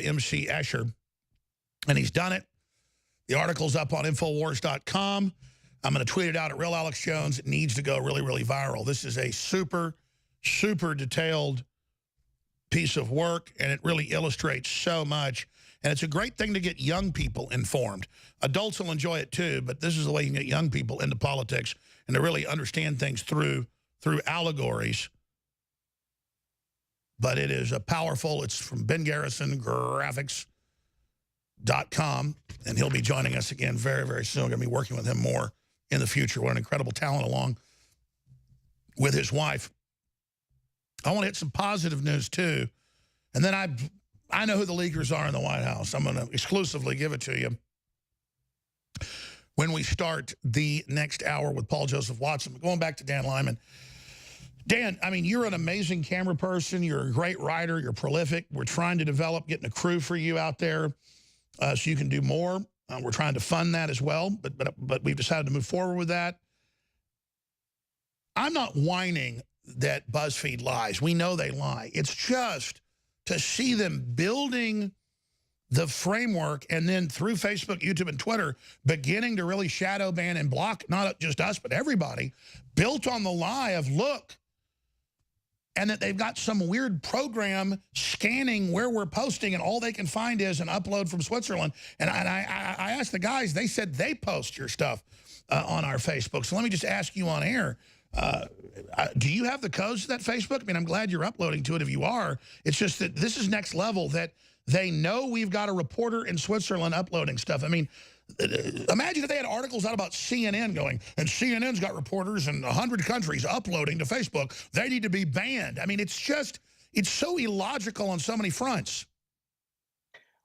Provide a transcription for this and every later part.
MC Escher, and he's done it. The article's up on Infowars.com. I'm going to tweet it out at Real Alex Jones. It needs to go really, really viral. This is a super, super detailed piece of work, and it really illustrates so much. And it's a great thing to get young people informed. Adults will enjoy it too, but this is the way you can get young people into politics and to really understand things through allegories. But it is a powerful, it's from Ben Garrison, graphics.com, and he'll be joining us again very, very soon. We're going to be working with him more in the future. What an incredible talent, along with his wife. I want to hit some positive news too. And then I know who the leakers are in the White House. I'm going to exclusively give it to you when we start the next hour with Paul Joseph Watson. But going back to Dan Lyman. Dan, I mean, you're an amazing camera person. You're a great writer. You're prolific. We're trying to develop, getting a crew for you out there so you can do more. We're trying to fund that as well, but we've decided to move forward with that. I'm not whining that BuzzFeed lies. We know they lie. It's just to see them building the framework and then through Facebook, YouTube, and Twitter, beginning to really shadow ban and block not just us, but everybody, built on the lie of, look, and that they've got some weird program scanning where we're posting, and all they can find is an upload from Switzerland. And I asked the guys, they said they post your stuff on our Facebook. So let me just ask you on air, do you have the codes to that Facebook? I mean, I'm glad you're uploading to it if you are. It's just that this is next level, that they know we've got a reporter in Switzerland uploading stuff. I mean, imagine if they had articles out about CNN going, and CNN's got reporters in 100 countries uploading to Facebook. They need to be banned. I mean, it's so illogical on so many fronts.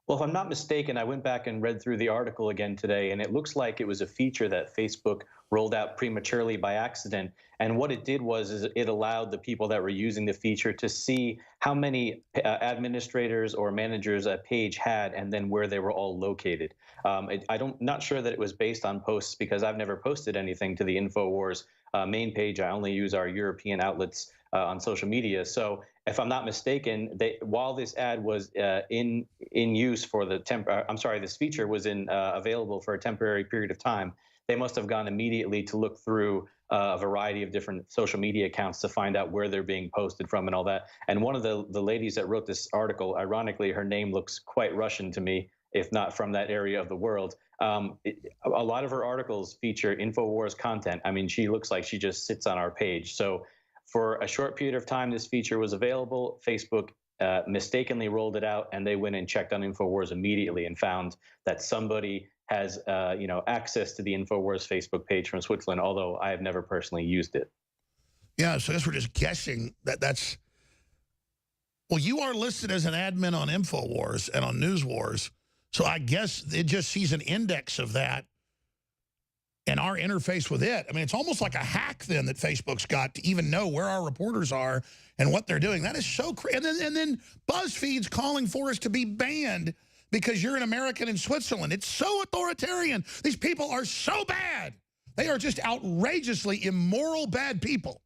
Well, if I'm not mistaken, I went back and read through the article again today, and it looks like it was a feature that Facebook rolled out prematurely by accident. And what it did was it allowed the people that were using the feature to see how many administrators or managers a page had, and then where they were all located. Not sure that it was based on posts, because I've never posted anything to the InfoWars main page. I only use our European outlets on social media. So if I'm not mistaken, while this ad was in use for the this feature was available for a temporary period of time, they must have gone immediately to look through a variety of different social media accounts to find out where they're being posted from and all that. And one of the ladies that wrote this article, ironically, her name looks quite Russian to me, if not from that area of the world. A lot of her articles feature InfoWars content. I mean, she looks like she just sits on our page. So for a short period of time, this feature was available. Facebook mistakenly rolled it out, and they went and checked on InfoWars immediately and found that somebody has access to the InfoWars Facebook page from Switzerland, although I have never personally used it. Yeah, so I guess we're just guessing that's... Well, you are listed as an admin on InfoWars and on News Wars, so I guess it just sees an index of that and our interface with it. I mean, it's almost like a hack then that Facebook's got to even know where our reporters are and what they're doing. That is so crazy. And then BuzzFeed's calling for us to be banned because you're an American in Switzerland. It's so authoritarian. These people are so bad. They are just outrageously immoral, bad people.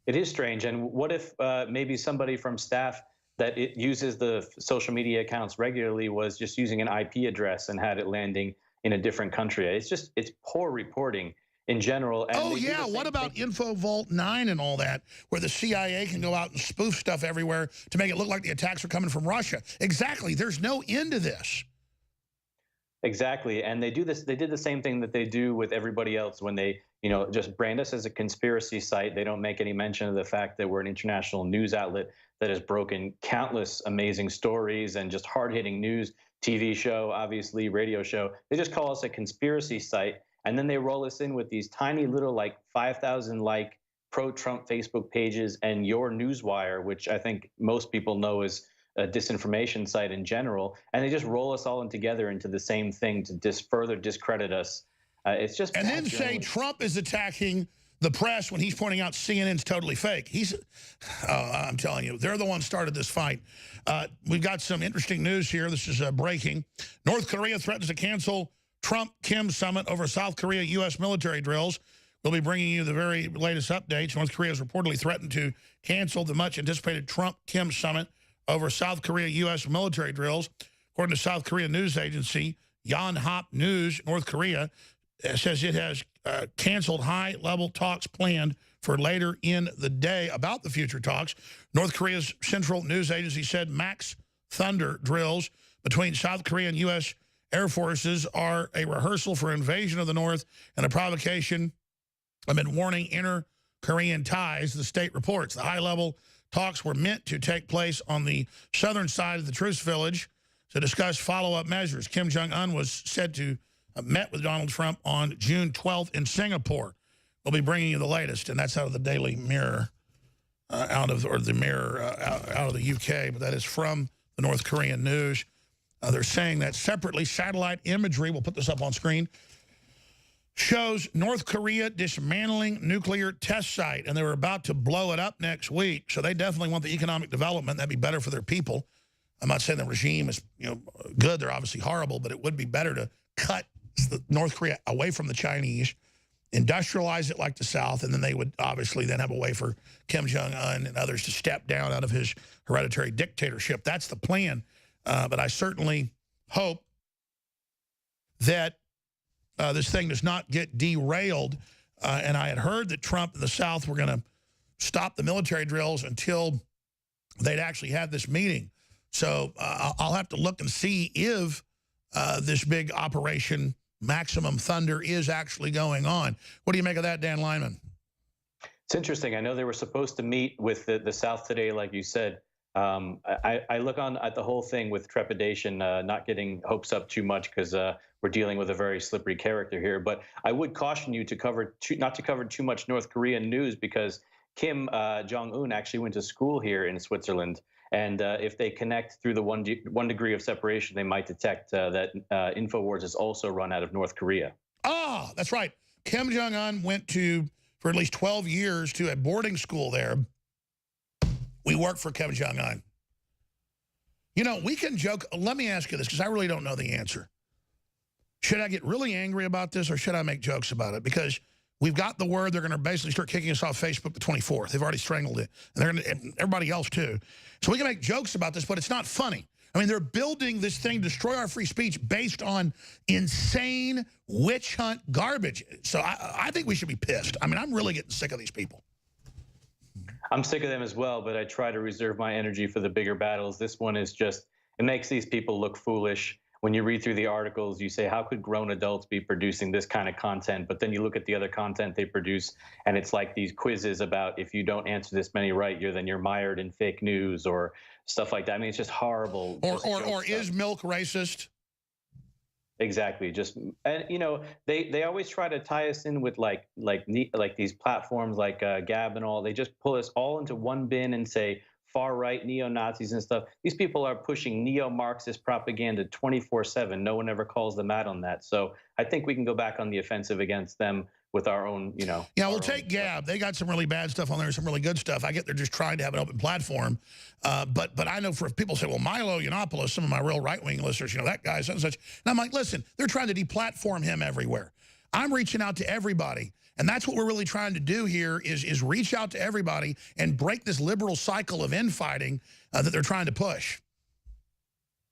It is strange. And what if maybe somebody from staff that it uses the social media accounts regularly was just using an IP address and had it landing in a different country? It's poor reporting in general. And oh, yeah. What about InfoVault 9 and all that, where the CIA can go out and spoof stuff everywhere to make it look like the attacks are coming from Russia? Exactly. There's no end to this. Exactly. And they do this. They did the same thing that they do with everybody else when they, just brand us as a conspiracy site. They don't make any mention of the fact that we're an international news outlet that has broken countless amazing stories and just hard-hitting news, TV show, obviously radio show. They just call us a conspiracy site. And then they roll us in with these tiny little 5,000 pro-Trump Facebook pages and Your Newswire, which I think most people know is a disinformation site in general. And they just roll us all in together into the same thing to further discredit us. It's just... And then say Trump is attacking the press when he's pointing out CNN's totally fake. I'm telling you, they're the ones started this fight. We've got some interesting news here. This is breaking. North Korea threatens to cancel Trump-Kim summit over South Korea-U.S. military drills. We'll be bringing you the very latest updates. North Korea has reportedly threatened to cancel the much-anticipated Trump-Kim summit over South Korea-U.S. military drills. According to South Korean news agency Yonhap News, North Korea says it has canceled high-level talks planned for later in the day about the future talks. North Korea's central news agency said Max Thunder drills between South Korea and U.S. Air Forces are a rehearsal for invasion of the North and a provocation amid warning inter-Korean ties, the state reports. The high-level talks were meant to take place on the southern side of the truce village to discuss follow-up measures. Kim Jong-un was said to have met with Donald Trump on June 12th in Singapore. We'll be bringing you the latest, and that's out of the Daily Mirror, out of the UK, but that is from the North Korean news. They're saying that separately, satellite imagery, we'll put this up on screen, shows North Korea dismantling nuclear test site, and they were about to blow it up next week. So they definitely want the economic development. That'd be better for their people. I'm not saying the regime is good. They're obviously horrible, but it would be better to cut North Korea away from the Chinese, industrialize it like the South, and then they would obviously then have a way for Kim Jong-un and others to step down out of his hereditary dictatorship. That's the plan. But I certainly hope that this thing does not get derailed. And I had heard that Trump and the South were going to stop the military drills until they'd actually had this meeting. So I'll have to look and see if this big Operation Maximum Thunder is actually going on. What do you make of that, Dan Lyman? It's interesting. I know they were supposed to meet with the South today, like you said. I look on at the whole thing with trepidation, not getting hopes up too much because we're dealing with a very slippery character here. But I would caution you to not to cover too much North Korean news, because Kim Jong-un actually went to school here in Switzerland. And if they connect through the one degree of separation, they might detect that InfoWars is also run out of North Korea. Ah, that's right. Kim Jong-un went for at least 12 years to a boarding school there. We work for Kim Jong-un. You know, we can joke. Let me ask you this, because I really don't know the answer. Should I get really angry about this, or should I make jokes about it? Because we've got the word they're going to basically start kicking us off Facebook the 24th. They've already strangled it. And they're going to, everybody else, too. So we can make jokes about this, but it's not funny. I mean, they're building this thing, destroy our free speech, based on insane witch hunt garbage. So I think we should be pissed. I mean, I'm really getting sick of these people. I'm sick of them as well, but I try to reserve my energy for the bigger battles. This one is just, it makes these people look foolish. When you read through the articles, you say, how could grown adults be producing this kind of content? But then you look at the other content they produce, and it's like these quizzes about, if you don't answer this many right, then you're mired in fake news or stuff like that. I mean, it's just horrible. Or is milk racist? Exactly. Just, and you know, they always try to tie us in with like these platforms like Gab and all. They just pull us all into one bin and say far-right neo-Nazis and stuff. These people are pushing neo-Marxist propaganda 24/7. No one ever calls them out on that. So I think we can go back on the offensive against them with our own, you know. Yeah, we'll take Gab. They got some really bad stuff on there, some really good stuff. I get they're just trying to have an open platform. But I know for people say, well, Milo Yiannopoulos, some of my real right-wing listeners, you know, that guy, such and such. And I'm like, listen, they're trying to deplatform him everywhere. I'm reaching out to everybody. And that's what we're really trying to do here is reach out to everybody and break this liberal cycle of infighting that they're trying to push.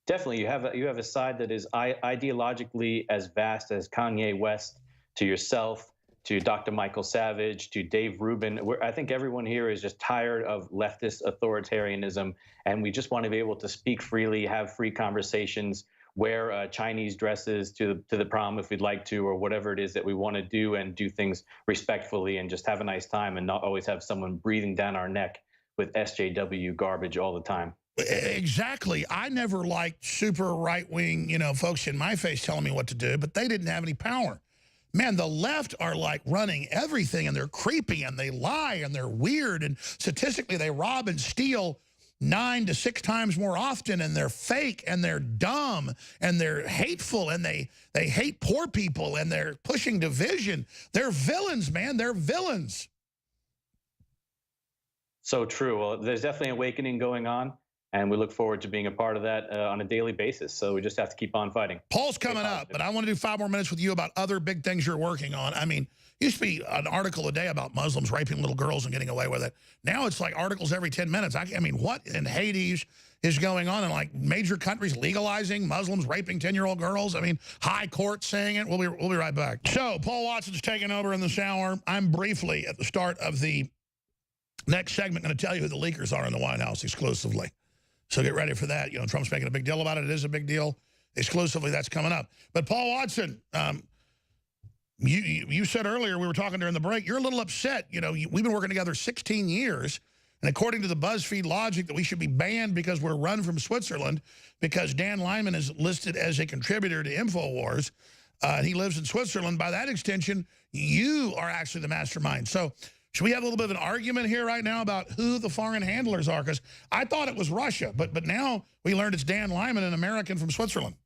Definitely. You have a side that is ideologically as vast as Kanye West, to yourself, to Dr. Michael Savage, to Dave Rubin. I think everyone here is just tired of leftist authoritarianism, and we just want to be able to speak freely, have free conversations, wear Chinese dresses to the prom if we'd like to, or whatever it is that we want to do, and do things respectfully and just have a nice time and not always have someone breathing down our neck with SJW garbage all the time. Exactly. I never liked super right-wing, you know, folks in my face telling me what to do, but they didn't have any power. Man, the left are like running everything, and they're creepy, and they lie, and they're weird, and statistically they rob and steal 9 to 6 times more often, and they're fake, and they're dumb, and they're hateful, and they hate poor people, and they're pushing division. They're villains, man. They're villains. So true. Well, there's definitely an awakening going on. And we look forward to being a part of that on a daily basis. So we just have to keep on fighting. Paul's coming up, but I want to do 5 more minutes with you about other big things you're working on. I mean, used to be an article a day about Muslims raping little girls and getting away with it. Now it's like articles every 10 minutes. I mean, what in Hades is going on in like major countries legalizing Muslims raping 10-year-old girls? I mean, high court saying it. We'll be right back. So Paul Watson's taking over in this hour. I'm briefly at the start of the next segment going to tell you who the leakers are in the White House exclusively. So get ready for that. You know, Trump's making a big deal about it. It is a big deal. Exclusively, that's coming up. But Paul Watson, you said earlier, we were talking during the break, you're a little upset. You know, we've been working together 16 years. And according to the Buzzfeed logic that we should be banned because we're run from Switzerland because Dan Lyman is listed as a contributor to InfoWars. He lives in Switzerland. By that extension, you are actually the mastermind. So should we have a little bit of an argument here right now about who the foreign handlers are? Because I thought it was Russia, but now we learned it's Dan Lyman, an American from Switzerland.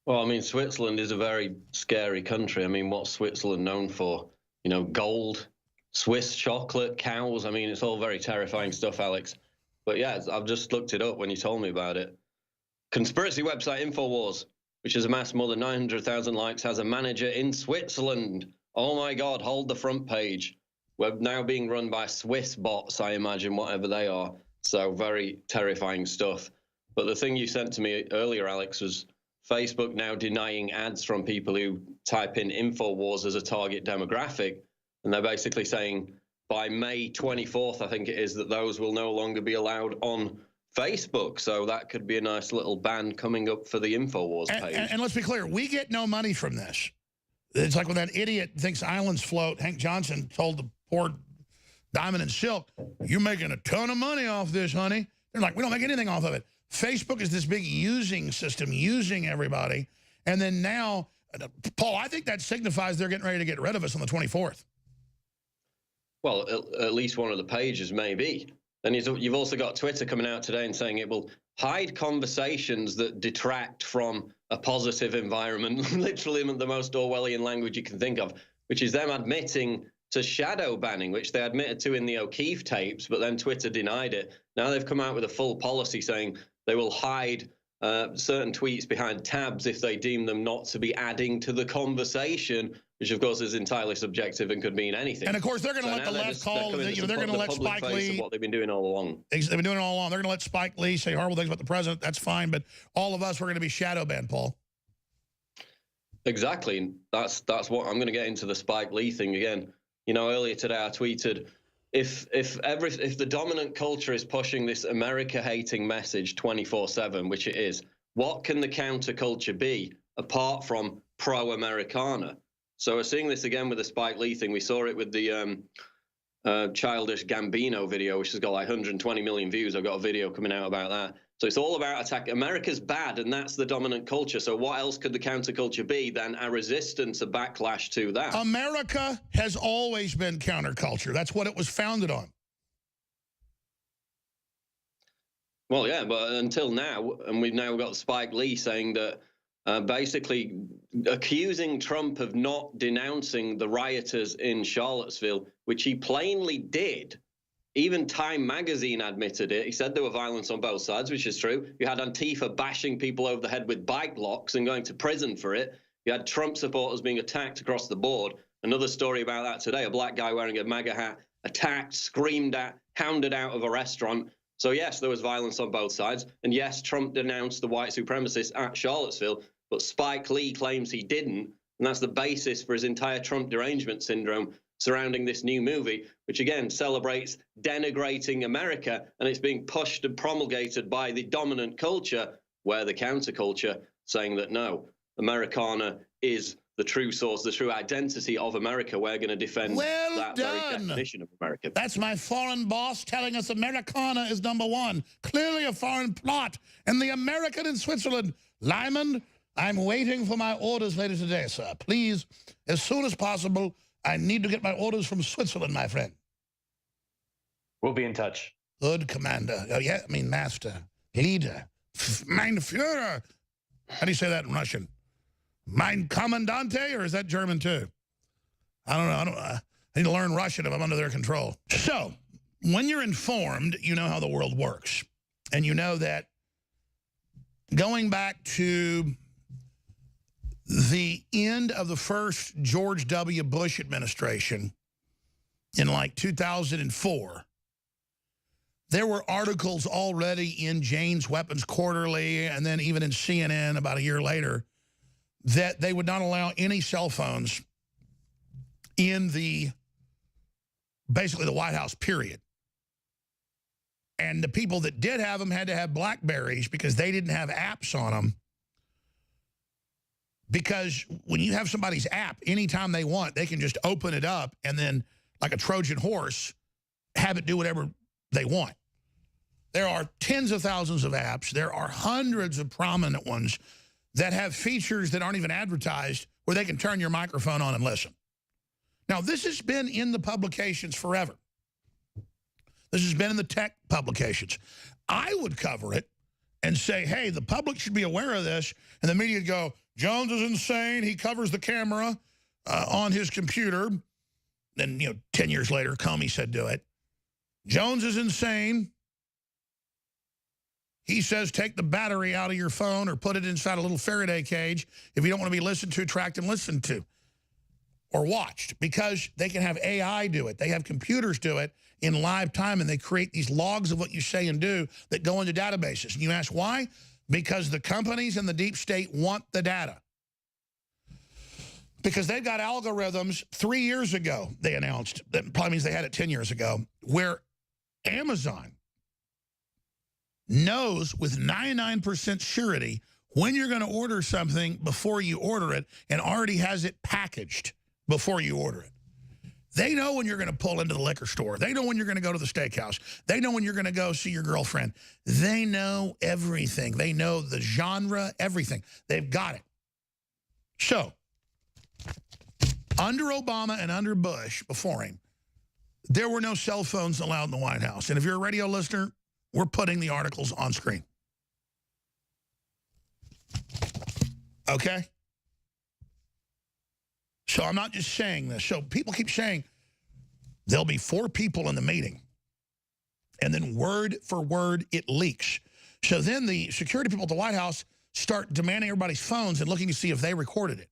Well, I mean, Switzerland is a very scary country. I mean, what's Switzerland known for? You know, gold, Swiss chocolate, cows. I mean, it's all very terrifying stuff, Alex. But yeah, I've just looked it up when you told me about it. Conspiracy website InfoWars, which has amassed more than 900,000 likes, has a manager in Switzerland. Oh my God, hold the front page. We're now being run by Swiss bots, I imagine, whatever they are. So very terrifying stuff. But the thing you sent to me earlier, Alex, was Facebook now denying ads from people who type in InfoWars as a target demographic. And they're basically saying by May 24th, I think it is, that those will no longer be allowed on Facebook. So that could be a nice little ban coming up for the InfoWars page. And let's be clear, we get no money from this. It's like when that idiot thinks islands float, Hank Johnson told the poor Diamond and Silk, you're making a ton of money off this, honey. They're like, we don't make anything off of it. Facebook is this big using system, using everybody. And then now, Paul, I think that signifies they're getting ready to get rid of us on the 24th. Well, at least one of the pages, maybe. Then you've also got Twitter coming out today and saying it will hide conversations that detract from a positive environment, literally the most Orwellian language you can think of, which is them admitting to shadow banning, which they admitted to in the O'Keefe tapes, but then Twitter denied it. Now they've come out with a full policy saying they will hide certain tweets behind tabs if they deem them not to be adding to the conversation, which of course is entirely subjective and could mean anything. And of course, they're going to let the left call. They're going to let Spike Lee. What they've been doing all along. They've been doing it all along. They're going to let Spike Lee say horrible things about the president. That's fine, but all of us, we're going to be shadow banned, Paul. Exactly. That's what I'm going to get into the Spike Lee thing again. You know, earlier today I tweeted, if the dominant culture is pushing this America-hating message 24/7, which it is, what can the counterculture be apart from pro-Americana? So we're seeing this again with the Spike Lee thing. We saw it with the Childish Gambino video, which has got like 120 million views. I've got a video coming out about that. So it's all about attack. America's bad, and that's the dominant culture. So what else could the counterculture be than a resistance, a backlash to that? America has always been counterculture. That's what it was founded on. Well, yeah, but until now, and we've now got Spike Lee saying that basically accusing Trump of not denouncing the rioters in Charlottesville, which he plainly did. Even Time magazine admitted it. He said there were violence on both sides, which is true. You had Antifa bashing people over the head with bike locks and going to prison for it. You had Trump supporters being attacked across the board. Another story about that today, a black guy wearing a MAGA hat, attacked, screamed at, hounded out of a restaurant. So yes, there was violence on both sides. And yes, Trump denounced the white supremacists at Charlottesville, but Spike Lee claims he didn't. And that's the basis for his entire Trump derangement syndrome surrounding this new movie, which again celebrates denigrating America, and it's being pushed and promulgated by the dominant culture, where the counterculture saying that no, Americana is the true source, the true identity of America. We're going to defend that very definition of America. That's my foreign boss telling us Americana is #1. Clearly a foreign plot. And the American in Switzerland, Lyman, I'm waiting for my orders later today, sir. Please, as soon as possible, I need to get my orders from Switzerland, my friend. We'll be in touch. Good, Commander. Oh, yeah, I mean, Master, Leader, Mein Führer. How do you say that in Russian? Mein Kommandante, or is that German too? I don't know. I need to learn Russian if I'm under their control. So, when you're informed, you know how the world works. And you know that going back to the end of the first George W. Bush administration in like 2004, there were articles already in Jane's Weapons Quarterly and then even in CNN about a year later that they would not allow any cell phones in basically the White House, period. And the people that did have them had to have BlackBerries because they didn't have apps on them. Because when you have somebody's app, anytime they want, they can just open it up and then, like a Trojan horse, have it do whatever they want. There are tens of thousands of apps. There are hundreds of prominent ones that have features that aren't even advertised where they can turn your microphone on and listen. Now, this has been in the publications forever. This has been in the tech publications. I would cover it and say, hey, the public should be aware of this. And the media would go, Jones is insane. He covers the camera on his computer. Then, 10 years later, Comey said do it. Jones is insane. He says take the battery out of your phone or put it inside a little Faraday cage if you don't want to be listened to, tracked, and listened to or watched, because they can have AI do it. They have computers do it in live time, and they create these logs of what you say and do that go into databases. And you ask why? Because the companies and the deep state want the data. Because they've got algorithms 3 years ago, they announced, that probably means they had it 10 years ago, where Amazon knows with 99% surety when you're going to order something before you order it and already has it packaged before you order it. They know when you're going to pull into the liquor store. They know when you're going to go to the steakhouse. They know when you're going to go see your girlfriend. They know everything. They know the genre, everything. They've got it. So, under Obama and under Bush, before him, there were no cell phones allowed in the White House. And if you're a radio listener, we're putting the articles on screen. Okay? So I'm not just saying this. So people keep saying there'll be 4 people in the meeting. And then word for word, it leaks. So then the security people at the White House start demanding everybody's phones and looking to see if they recorded it.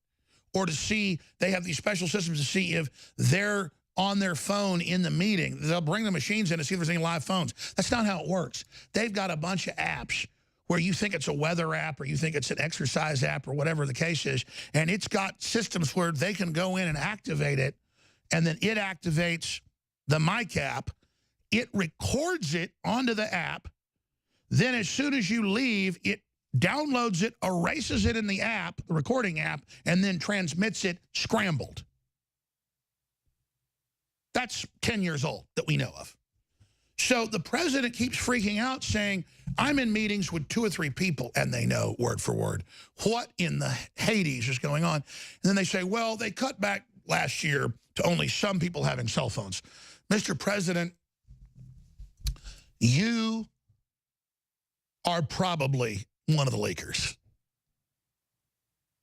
Or to see, they have these special systems to see if they're on their phone in the meeting. They'll bring the machines in to see if there's any live phones. That's not how it works. They've got a bunch of apps where you think it's a weather app or you think it's an exercise app or whatever the case is, and it's got systems where they can go in and activate it, and then it activates the mic app. It records it onto the app. Then as soon as you leave, it downloads it, erases it in the app, the recording app, and then transmits it scrambled. That's 10 years old that we know of. So the president keeps freaking out saying, I'm in meetings with 2 or 3 people, and they know word for word what in the Hades is going on. And then they say, well, they cut back last year to only some people having cell phones. Mr. President, you are probably one of the leakers.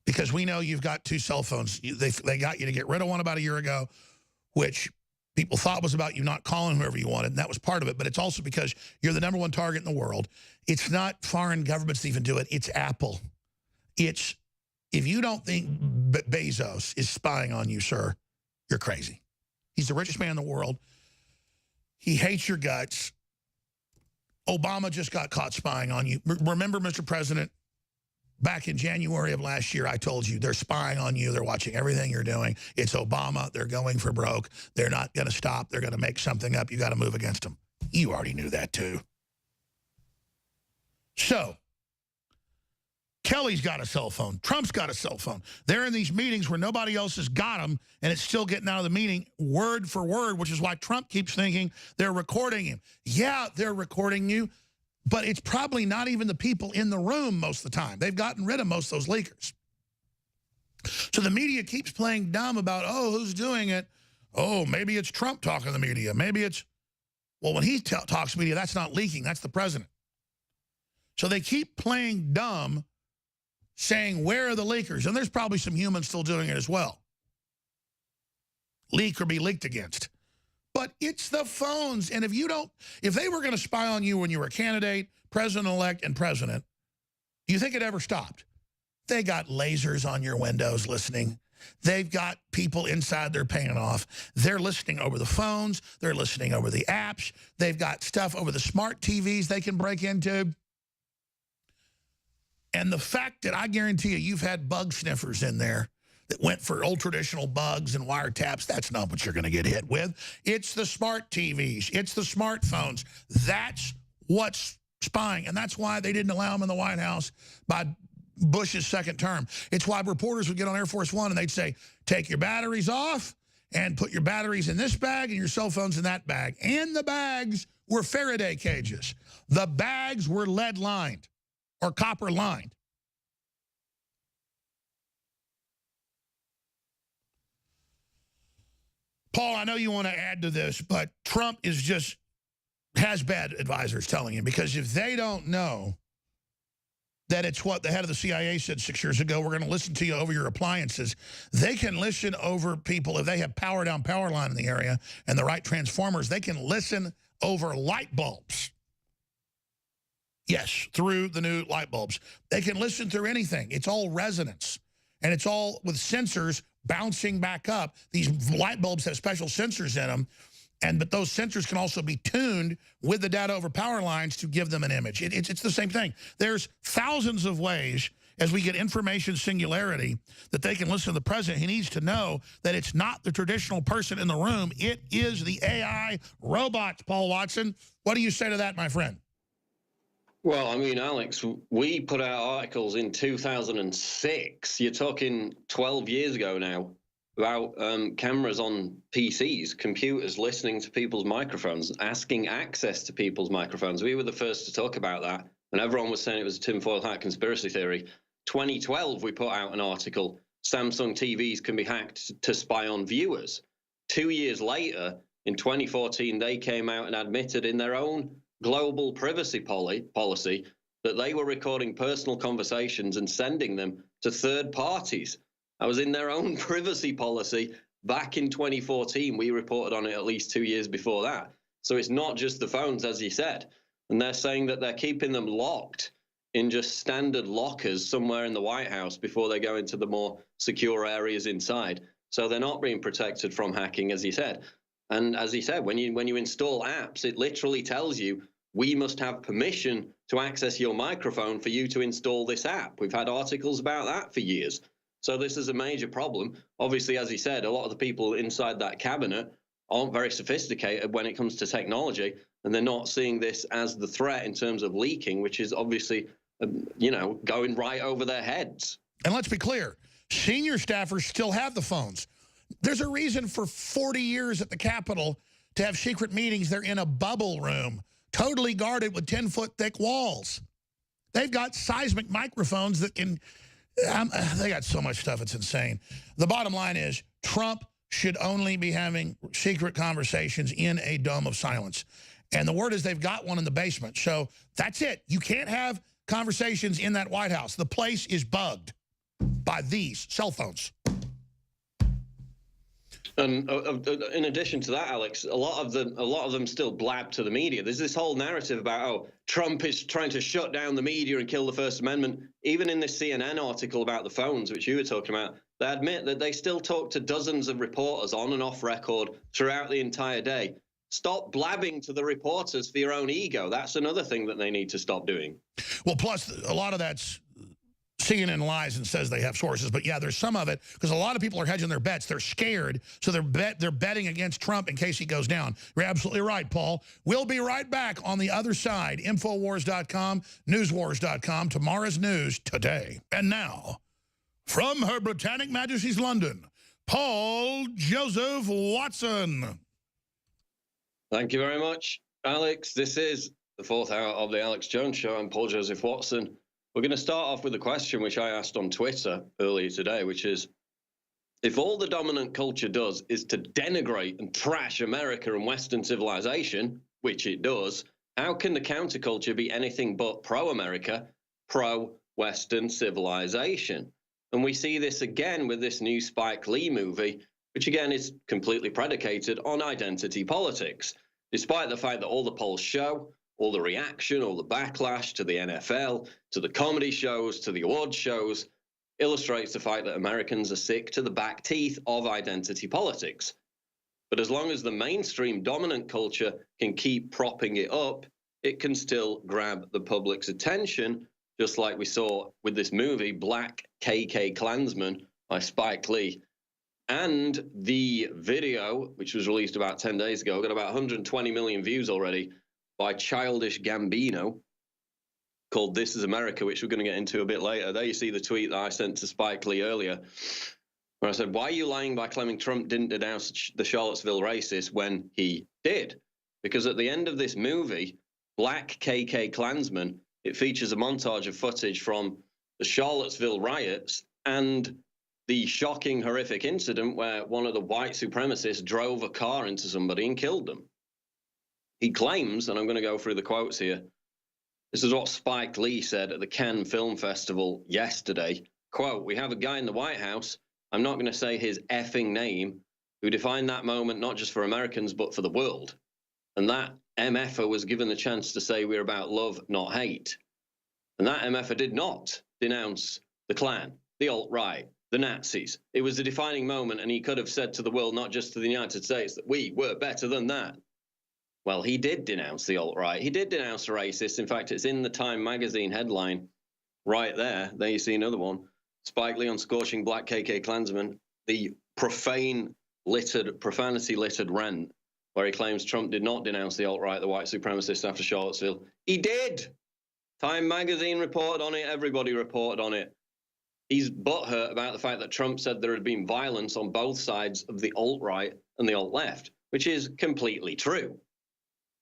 Because we know you've got 2 cell phones. They got you to get rid of one about a year ago, which people thought was about you not calling whoever you wanted, and that was part of it. But it's also because you're the #1 target in the world. It's not foreign governments that even do it. It's Apple. It's, if you don't think Bezos is spying on you, sir, you're crazy. He's the richest man in the world. He hates your guts. Obama just got caught spying on you. Remember, Mr. President, back in January of last year, I told you they're spying on you. They're watching everything you're doing. It's Obama. They're going for broke. They're not going to stop. They're going to make something up. You got to move against them. You already knew that, too. So, Kelly's got a cell phone. Trump's got a cell phone. They're in these meetings where nobody else has got them, and it's still getting out of the meeting word for word, which is why Trump keeps thinking they're recording him. Yeah, they're recording you. But it's probably not even the people in the room most of the time. They've gotten rid of most of those leakers. So the media keeps playing dumb about, oh, who's doing it? Oh, maybe it's Trump talking to the media. Maybe it's, well, when he talks to media, that's not leaking. That's the president. So they keep playing dumb, saying, where are the leakers? And there's probably some humans still doing it as well. Leak or be leaked against. But it's the phones. And if they were going to spy on you when you were a candidate, president-elect, and president, do you think it ever stopped? They got lasers on your windows listening. They've got people inside they're paying off. They're listening over the phones. They're listening over the apps. They've got stuff over the smart TVs they can break into. And the fact that I guarantee you've had bug sniffers in there that went for old traditional bugs and wiretaps, that's not what you're going to get hit with. It's the smart TVs. It's the smartphones. That's what's spying. And that's why they didn't allow them in the White House by Bush's second term. It's why reporters would get on Air Force One and they'd say, take your batteries off and put your batteries in this bag and your cell phones in that bag. And the bags were Faraday cages. The bags were lead lined or copper lined. Paul, I know you want to add to this, but Trump has bad advisors telling him, because if they don't know that it's what the head of the CIA said 6 years ago, we're going to listen to you over your appliances, they can listen over people. If they have power down power line in the area and the right transformers, they can listen over light bulbs. Yes, through the new light bulbs. They can listen through anything. It's all resonance. And it's all with sensors bouncing back up. These light bulbs have special sensors in them. But those sensors can also be tuned with the data over power lines to give them an image. It's the same thing. There's thousands of ways, as we get information singularity, that they can listen to the president. He needs to know that it's not the traditional person in the room. It is the AI robots, Paul Watson. What do you say to that, my friend? Well, I mean, Alex, we put out articles in 2006. You're talking 12 years ago now, about cameras on PCs, computers listening to people's microphones, asking access to people's microphones. We were the first to talk about that, and everyone was saying it was a tinfoil hat conspiracy theory. 2012, we put out an article, Samsung TVs can be hacked to spy on viewers. 2 years later, in 2014, they came out and admitted in their own global privacy policy that they were recording personal conversations and sending them to third parties. I was in their own privacy policy back in 2014. We reported on it at least 2 years before that. So it's not just the phones, as you said. And they're saying that they're keeping them locked in just standard lockers somewhere in the White House before they go into the more secure areas inside. So they're not being protected from hacking, as you said. And as he said, when you install apps, it literally tells you, we must have permission to access your microphone for you to install this app. We've had articles about that for years. So this is a major problem. Obviously, as he said, a lot of the people inside that cabinet aren't very sophisticated when it comes to technology, and they're not seeing this as the threat in terms of leaking, which is obviously, going right over their heads. And let's be clear, senior staffers still have the phones. There's a reason for 40 years at the Capitol to have secret meetings. They're in a bubble room, totally guarded with 10-foot thick walls. They've got seismic microphones that can, they got so much stuff, it's insane. The bottom line is Trump should only be having secret conversations in a dome of silence. And the word is they've got one in the basement. So that's it. You can't have conversations in that White House. The place is bugged by these cell phones. And in addition to that, Alex, a lot of them still blab to the media. There's this whole narrative about, oh, Trump is trying to shut down the media and kill the First Amendment. Even in this CNN article about the phones, which you were talking about, they admit that they still talk to dozens of reporters on and off record throughout the entire day. Stop blabbing to the reporters for your own ego. That's another thing that they need to stop doing. Well, plus, a lot of that's CNN lies and says they have sources. But, yeah, there's some of it because a lot of people are hedging their bets. They're scared, so they're betting against Trump in case he goes down. You're absolutely right, Paul. We'll be right back on the other side. Infowars.com, newswars.com, tomorrow's news today. And now, from Her Britannic Majesty's London, Paul Joseph Watson. Thank you very much, Alex. This is the fourth hour of the Alex Jones Show. I'm Paul Joseph Watson. We're going to start off with a question which I asked on Twitter earlier today, which is, if all the dominant culture does is to denigrate and trash America and Western civilization, which it does, how can the counterculture be anything but pro-America, pro-Western civilization? And we see this again with this new Spike Lee movie, which again is completely predicated on identity politics, despite the fact that all the polls show, all the reaction, all the backlash to the NFL, to the comedy shows, to the award shows, illustrates the fact that Americans are sick to the back teeth of identity politics. But as long as the mainstream dominant culture can keep propping it up, it can still grab the public's attention, just like we saw with this movie, Black KK Klansman by Spike Lee. And the video, which was released about 10 days ago, got about 120 million views already, by Childish Gambino, called This Is America, which we're going to get into a bit later. There you see the tweet that I sent to Spike Lee earlier, where I said, why are you lying by claiming Trump didn't denounce the Charlottesville racists when he did? Because at the end of this movie, Black KK Klansman, it features a montage of footage from the Charlottesville riots and the shocking, horrific incident where one of the white supremacists drove a car into somebody and killed them. He claims, and I'm going to go through the quotes here, this is what Spike Lee said at the Cannes Film Festival yesterday. Quote, we have a guy in the White House, I'm not going to say his effing name, who defined that moment not just for Americans, but for the world. And that MFer was given the chance to say we're about love, not hate. And that MFer did not denounce the Klan, the alt-right, the Nazis. It was a defining moment, and he could have said to the world, not just to the United States, that we were better than that. Well, he did denounce the alt-right. He did denounce the racists. In fact, it's in the Time magazine headline right there. There you see another one. Spike Lee on scorching Black KK Klansman, the profanity-littered rant, where he claims Trump did not denounce the alt-right, the white supremacists after Charlottesville. He did! Time magazine reported on it. Everybody reported on it. He's butthurt about the fact that Trump said there had been violence on both sides of the alt-right and the alt-left, which is completely true.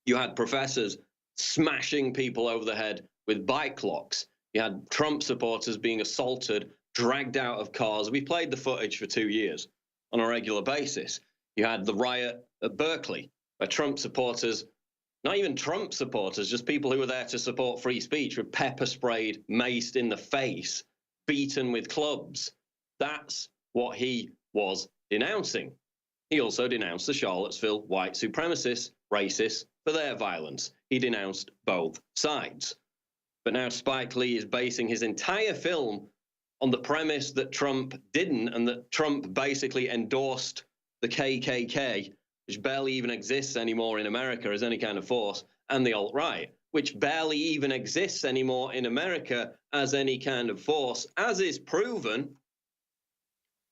You had professors smashing people over the head with bike locks. You had Trump supporters being assaulted, dragged out of cars. We played the footage for 2 years on a regular basis. You had the riot at Berkeley, where Trump supporters, not even Trump supporters, just people who were there to support free speech, were pepper sprayed, maced in the face, beaten with clubs. That's what he was denouncing. He also denounced the Charlottesville white supremacists, racists, for their violence. He denounced both sides. But now Spike Lee is basing his entire film on the premise that Trump didn't, and that Trump basically endorsed the KKK, which barely even exists anymore in America as any kind of force, and the alt-right, which barely even exists anymore in America as any kind of force, as is proven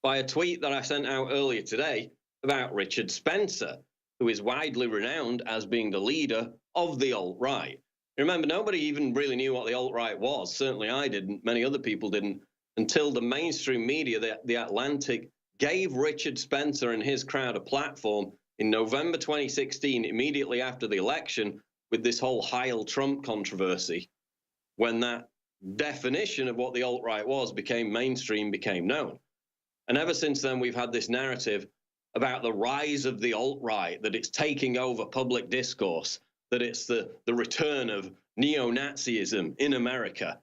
by a tweet that I sent out earlier today about Richard Spencer, who is widely renowned as being the leader of the alt-right. Remember, nobody even really knew what the alt-right was. Certainly I didn't. Many other people didn't, until the mainstream media, the Atlantic, gave Richard Spencer and his crowd a platform in November 2016, immediately after the election, with this whole Heil Trump controversy, when that definition of what the alt-right was became mainstream, became known. And ever since then, we've had this narrative about the rise of the alt-right, that it's taking over public discourse, that it's the return of neo-Nazism in America.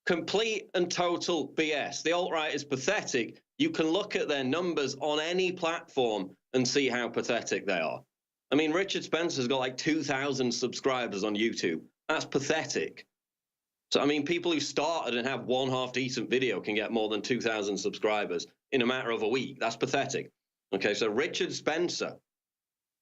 Complete and total BS. The alt-right is pathetic. You can look at their numbers on any platform and see how pathetic they are. I mean, Richard Spencer's got like 2,000 subscribers on YouTube. That's pathetic. So, I mean, people who started and have one half-decent video can get more than 2,000 subscribers in a matter of a week. That's pathetic. Okay, so Richard Spencer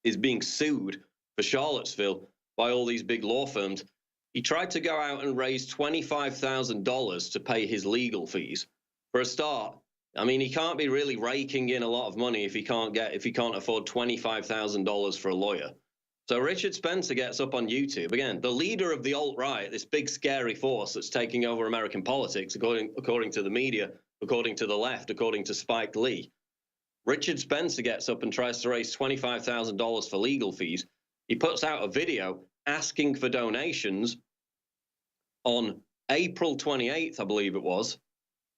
is being sued for Charlottesville by all these big law firms. He tried to go out and raise $25,000 to pay his legal fees. For a start, I mean, he can't be really raking in a lot of money if he can't afford $25,000 for a lawyer. So Richard Spencer gets up on YouTube, again, the leader of the alt-right, this big scary force that's taking over American politics, according to the media, according to the left, according to Spike Lee. Richard Spencer gets up and tries to raise $25,000 for legal fees. He puts out a video asking for donations on April 28th, I believe it was.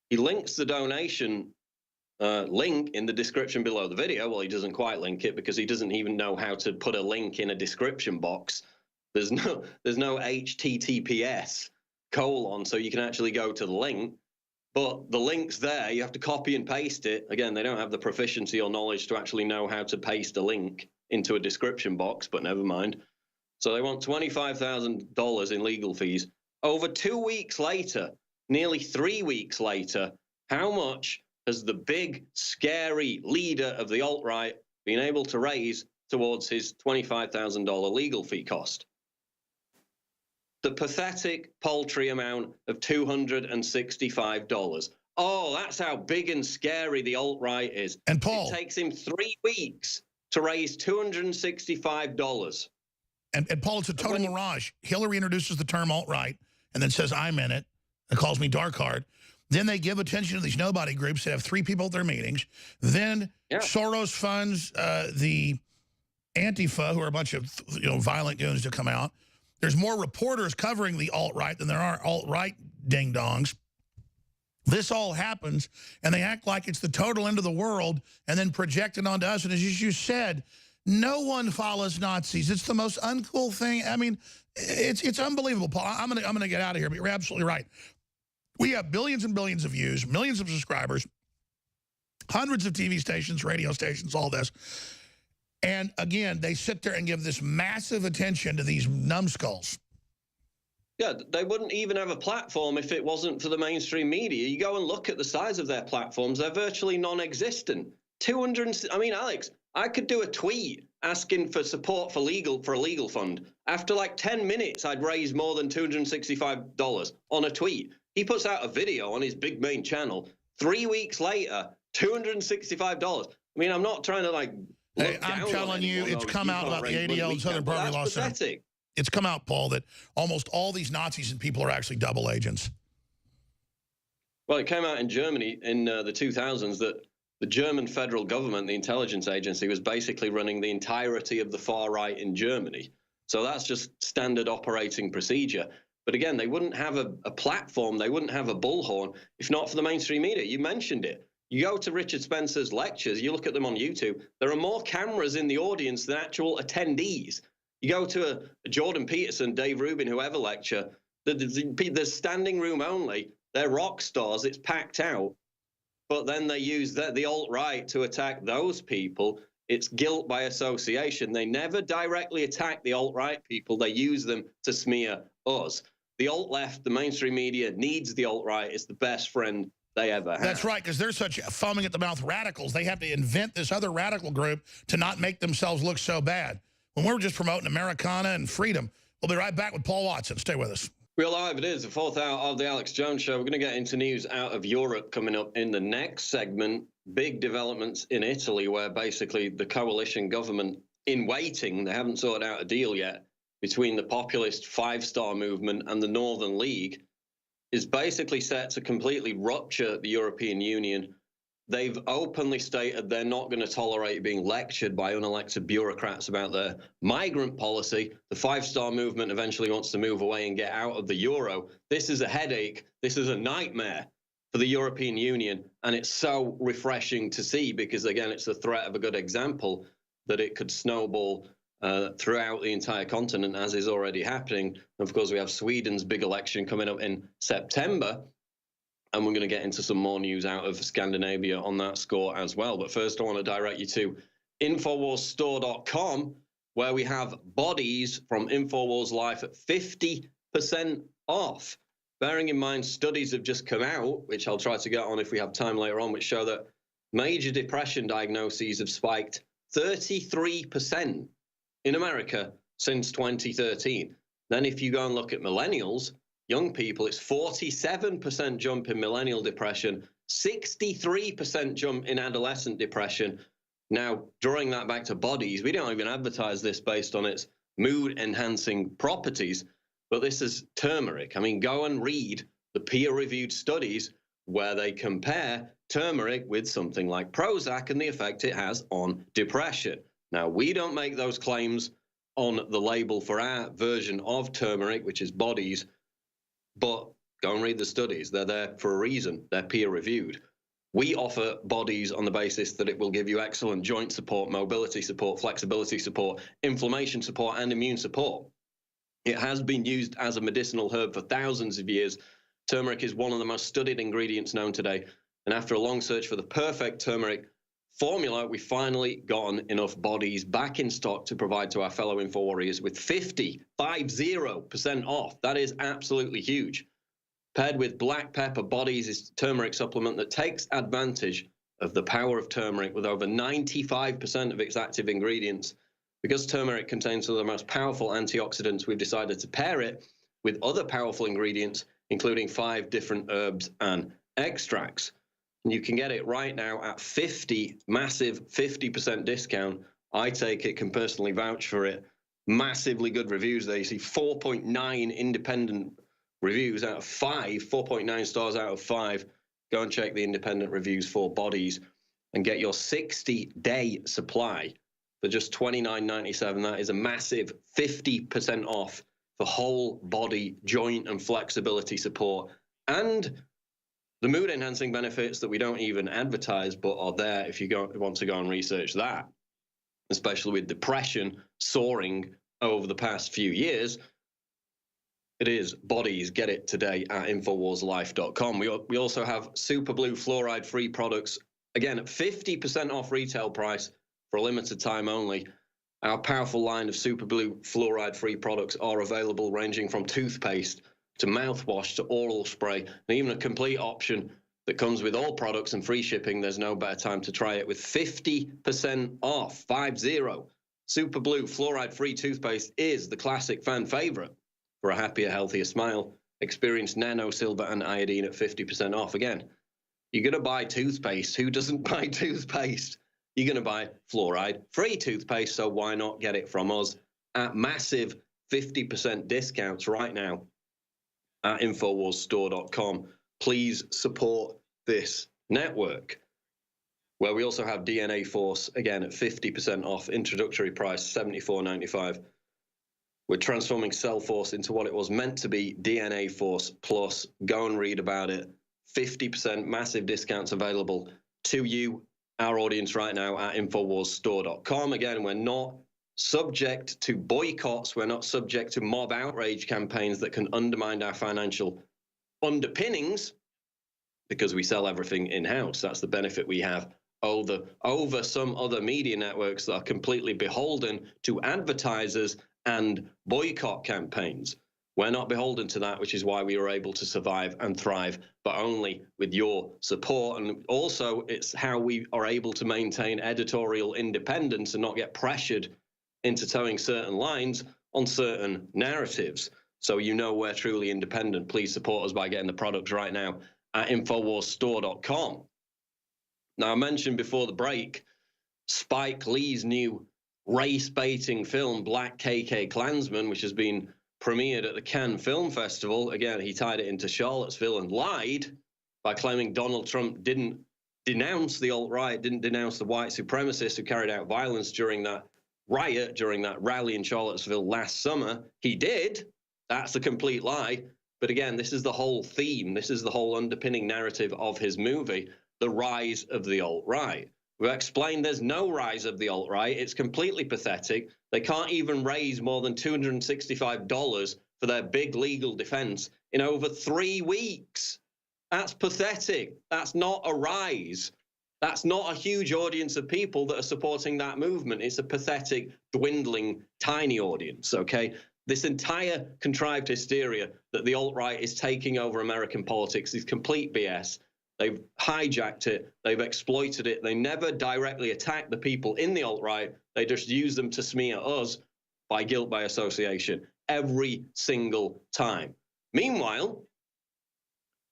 He links the donation link in the description below the video. Well, he doesn't quite link it because he doesn't even know how to put a link in a description box. There's no HTTPS : so you can actually go to the link. But the link's there. You have to copy and paste it. Again, they don't have the proficiency or knowledge to actually know how to paste a link into a description box, but never mind. So they want $25,000 in legal fees. Over 2 weeks later, nearly 3 weeks later, how much has the big, scary leader of the alt-right been able to raise towards his $25,000 legal fee cost? The pathetic, paltry amount of $265. Oh, that's how big and scary the alt-right is. And Paul, it takes him 3 weeks to raise $265. And Paul, it's a total mirage. Hillary introduces the term alt-right and then says, I'm in it, and calls me dark hard. Then they give attention to these nobody groups that have 3 people at their meetings. Then Soros funds the Antifa, who are a bunch of violent goons to come out. There's more reporters covering the alt-right than there are alt-right ding-dongs. This all happens, and they act like it's the total end of the world and then project it onto us. And as you said, no one follows Nazis. It's the most uncool thing. I mean, it's unbelievable, Paul. I'm gonna get out of here, but you're absolutely right. We have billions and billions of views, millions of subscribers, hundreds of TV stations, radio stations, all this. And again, they sit there and give this massive attention to these numbskulls. Yeah, they wouldn't even have a platform if it wasn't for the mainstream media. You go and look at the size of their platforms, they're virtually non-existent. 200, I mean, Alex, I could do a tweet asking for support for a legal fund. After like 10 minutes, I'd raise more than $265 on a tweet. He puts out a video on his big main channel. 3 weeks later, $265. I mean, I'm not trying to like... Hey, I'm telling you, it's come out about the ADL and Southern Poverty Law Center. It's come out, Paul, that almost all these Nazis and people are actually double agents. Well, it came out in Germany in the 2000s that the German federal government, the intelligence agency, was basically running the entirety of the far right in Germany. So that's just standard operating procedure. But again, they wouldn't have a platform, they wouldn't have a bullhorn if not for the mainstream media. You mentioned it. You go to Richard Spencer's lectures, you look at them on YouTube, there are more cameras in the audience than actual attendees. You go to a Jordan Peterson, Dave Rubin, whoever lecture, there's standing room only. They're rock stars, it's packed out. But then they use the alt-right to attack those people. It's guilt by association. They never directly attack the alt-right people. They use them to smear us. The alt-left, the mainstream media, needs the alt-right. It's the best friend they ever have. That's right, because they're such foaming at the mouth radicals. They have to invent this other radical group to not make themselves look so bad. When we're just promoting Americana and freedom. We'll be right back with Paul Watson. Stay with us. Real Live, it is the 4th hour of the Alex Jones Show. We're going to get into news out of Europe coming up in the next segment. Big developments in Italy, where basically the coalition government in waiting, they haven't sorted out a deal yet, between the populist Five-Star Movement and the Northern League, is basically set to completely rupture the European Union. They've openly stated they're not going to tolerate being lectured by unelected bureaucrats about their migrant policy. The Five-Star Movement eventually wants to move away and get out of the euro. This is a headache. This is a nightmare for the European Union. And it's so refreshing to see because, again, it's the threat of a good example that it could snowball throughout the entire continent, as is already happening. And of course, we have Sweden's big election coming up in September. And we're going to get into some more news out of Scandinavia on that score as well. But first, I want to direct you to InfoWarsStore.com, where we have bodies from InfoWars Life at 50% off. Bearing in mind, studies have just come out, which I'll try to get on if we have time later on, which show that major depression diagnoses have spiked 33% in America since 2013. Then if you go and look at millennials, young people, it's 47% jump in millennial depression, 63% jump in adolescent depression. Now, drawing that back to bodies, we don't even advertise this based on its mood-enhancing properties, but this is turmeric. I mean, go and read the peer-reviewed studies where they compare turmeric with something like Prozac and the effect it has on depression. Now, we don't make those claims on the label for our version of turmeric, which is bodies, but go and read the studies. They're there for a reason. They're peer-reviewed. We offer bodies on the basis that it will give you excellent joint support, mobility support, flexibility support, inflammation support, and immune support. It has been used as a medicinal herb for thousands of years Turmeric is one of the most studied ingredients known today. And after a long search for the perfect turmeric formula, we finally gotten enough bodies back in stock to provide to our fellow info warriors with 50% off. That is absolutely huge. Paired with black pepper bodies is a turmeric supplement that takes advantage of the power of turmeric with over 95% of its active ingredients. Because turmeric contains some of the most powerful antioxidants, we've decided to pair it with other powerful ingredients, including 5 different herbs and extracts. And you can get it right now at massive 50% discount. I take it, can personally vouch for it. Massively good reviews there. You see 4.9 independent reviews out of 5, 4.9 stars out of 5. Go and check the independent reviews for bodies and get your 60-day supply for just $29.97. That is a massive 50% off for whole body joint and flexibility support, and the mood enhancing benefits that we don't even advertise but are there if you want to go and research that, especially with depression soaring over the past few years. It is bodies. Get it today at InfoWarsLife.com. We also have Super Blue fluoride-free products, again, at 50% off retail price for a limited time only. Our powerful line of Super Blue fluoride-free products are available, ranging from toothpaste to mouthwash to oral spray, and even a complete option that comes with all products and free shipping. There's no better time to try it with 50% off, 50. Super Blue fluoride-free toothpaste is the classic fan favorite. For a happier, healthier smile, experience nano, silver, and iodine at 50% off. Again, you're going to buy toothpaste. Who doesn't buy toothpaste? You're going to buy fluoride-free toothpaste, so why not get it from us at massive 50% discounts right now at InfoWarsStore.com. Please support this network, where we also have DNA Force, again, at 50% off, introductory price $74.95. We're transforming Cell Force into what it was meant to be, DNA Force Plus. Go and read about it. 50% massive discounts available to you, our audience, right now at InfoWarsStore.com. Again, we're not subject to boycotts. We're not subject to mob outrage campaigns that can undermine our financial underpinnings, because we sell everything in-house. That's the benefit we have over some other media networks that are completely beholden to advertisers and boycott campaigns. We're not beholden to that, which is why we were able to survive and thrive, but only with your support. And also, it's how we are able to maintain editorial independence and not get pressured into towing certain lines on certain narratives. So you know we're truly independent. Please support us by getting the products right now at InfoWarsStore.com. Now, I mentioned before the break, Spike Lee's new race-baiting film, Black KK Klansman, which has been premiered at the Cannes Film Festival. Again, he tied it into Charlottesville and lied by claiming Donald Trump didn't denounce the alt-right, didn't denounce the white supremacists who carried out violence during that riot, during that rally in Charlottesville last summer. He did. That's a complete lie. But again, this is the whole theme. This is the whole underpinning narrative of his movie, the rise of the alt-right. We've explained there's no rise of the alt-right. It's completely pathetic. They can't even raise more than $265 for their big legal defense in over 3 weeks. That's pathetic. That's not a rise. That's not a huge audience of people that are supporting that movement. It's a pathetic, dwindling, tiny audience, okay? This entire contrived hysteria that the alt-right is taking over American politics is complete BS. They've hijacked it. They've exploited it. They never directly attack the people in the alt-right. They just use them to smear us by guilt by association every single time. Meanwhile,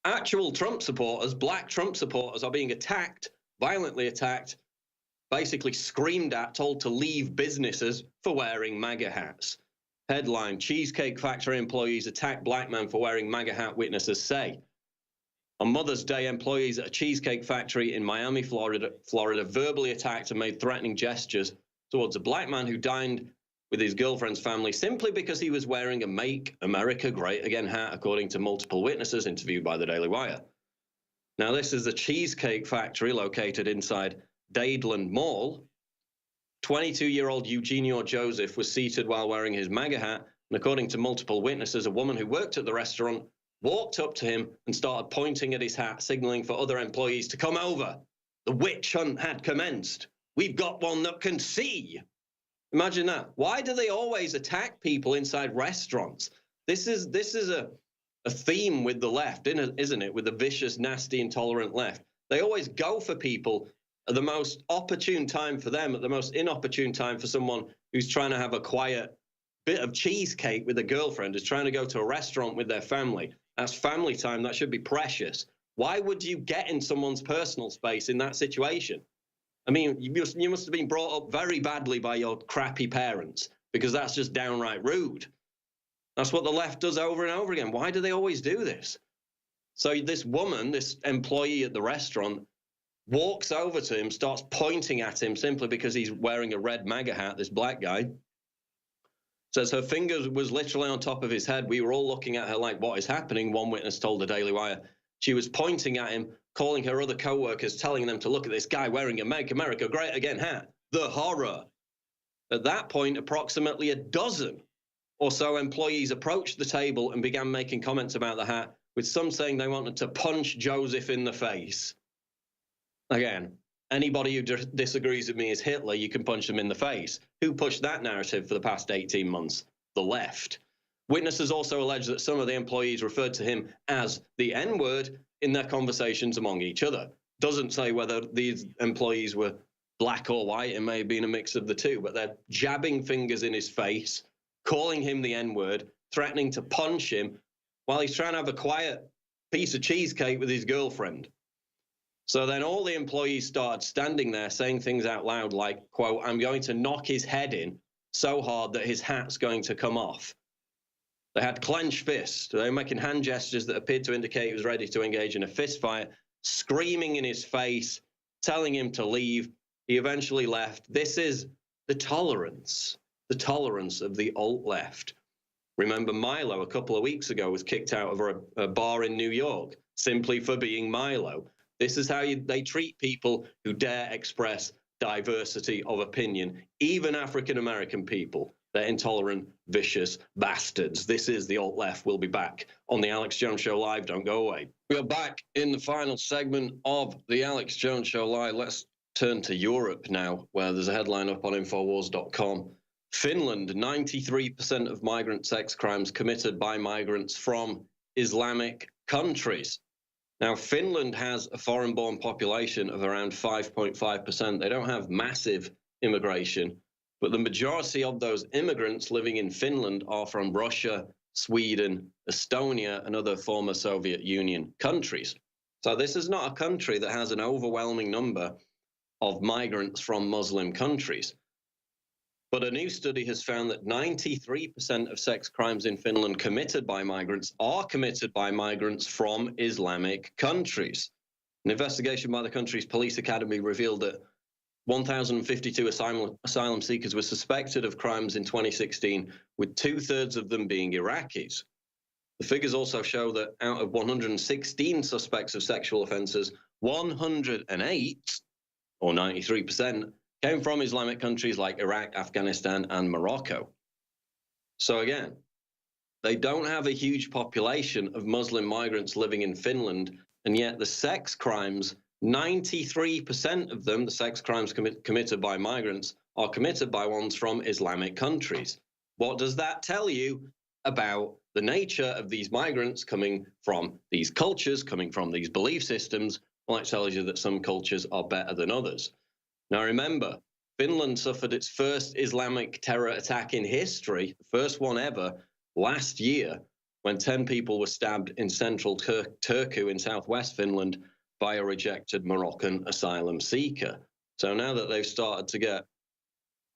actual Trump supporters, black Trump supporters, are being attacked, violently attacked, basically screamed at, told to leave businesses for wearing MAGA hats. Headline: Cheesecake Factory employees attack black man for wearing MAGA hat, witnesses say. On Mother's Day, employees at a Cheesecake Factory in Miami, Florida, verbally attacked and made threatening gestures towards a black man who dined with his girlfriend's family simply because he was wearing a Make America Great Again hat, according to multiple witnesses interviewed by the Daily Wire. Now, this is the Cheesecake Factory located inside Dadeland Mall. 22-year-old Eugenio Joseph was seated while wearing his MAGA hat, and according to multiple witnesses, a woman who worked at the restaurant walked up to him and started pointing at his hat, signaling for other employees to come over. The witch hunt had commenced. We've got one that can see. Imagine that. Why do they always attack people inside restaurants? This is a theme with the left, isn't it? With the vicious, nasty, intolerant left. They always go for people at the most opportune time for them, at the most inopportune time for someone who's trying to have a quiet bit of cheesecake with a girlfriend, who's trying to go to a restaurant with their family. That's family time. That should be precious. Why would you get in someone's personal space in that situation? I mean, you must have been brought up very badly by your crappy parents, because that's just downright rude. That's what the left does over and over again. Why do they always do this? So this woman, this employee at the restaurant, walks over to him, starts pointing at him simply because he's wearing a red MAGA hat, this black guy. Says her finger was literally on top of his head. We were all looking at her like, what is happening? One witness told the Daily Wire. She was pointing at him, calling her other co-workers, telling them to look at this guy wearing a Make America Great Again hat. The horror. At that point, approximately a dozen or so employees approached the table and began making comments about the hat, with some saying they wanted to punch Joseph in the face. Again, anybody who disagrees with me is Hitler, you can punch them in the face. Who pushed that narrative for the past 18 months? The left. Witnesses also allege that some of the employees referred to him as the N-word in their conversations among each other. Doesn't say whether these employees were black or white. It may have been a mix of the two, but they're jabbing fingers in his face, calling him the N-word, threatening to punch him while he's trying to have a quiet piece of cheesecake with his girlfriend. So then all the employees started standing there saying things out loud like, quote, I'm going to knock his head in so hard that his hat's going to come off. They had clenched fists. They were making hand gestures that appeared to indicate he was ready to engage in a fist fight, screaming in his face, telling him to leave. He eventually left. This is the tolerance of the alt-left. Remember, Milo a couple of weeks ago was kicked out of a bar in New York simply for being Milo. This is how they treat people who dare express diversity of opinion, even African-American people. They're intolerant, vicious bastards. This is the alt-left. We'll be back on the Alex Jones Show Live. Don't go away. We are back in the final segment of the Alex Jones Show Live. Let's turn to Europe now, where there's a headline up on Infowars.com. Finland, 93% of migrant sex crimes committed by migrants from Islamic countries. Now, Finland has a foreign-born population of around 5.5%. They don't have massive immigration, but the majority of those immigrants living in Finland are from Russia, Sweden, Estonia, and other former Soviet Union countries. So this is not a country that has an overwhelming number of migrants from Muslim countries. But a new study has found that 93% of sex crimes in Finland committed by migrants are committed by migrants from Islamic countries. An investigation by the country's police academy revealed that 1,052 asylum seekers were suspected of crimes in 2016, with 2/3 of them being Iraqis. The figures also show that out of 116 suspects of sexual offences, 108, or 93%, came from Islamic countries like Iraq, Afghanistan, and Morocco. So again, they don't have a huge population of Muslim migrants living in Finland, and yet the sex crimes, 93% of them, the sex crimes committed by migrants, are committed by ones from Islamic countries. What does that tell you about the nature of these migrants coming from these cultures, coming from these belief systems? Well, it tells you that some cultures are better than others. Now, remember, Finland suffered its first Islamic terror attack in history, the first one ever, last year, when 10 people were stabbed in central Turku in southwest Finland by a rejected Moroccan asylum seeker. So now that they've started to get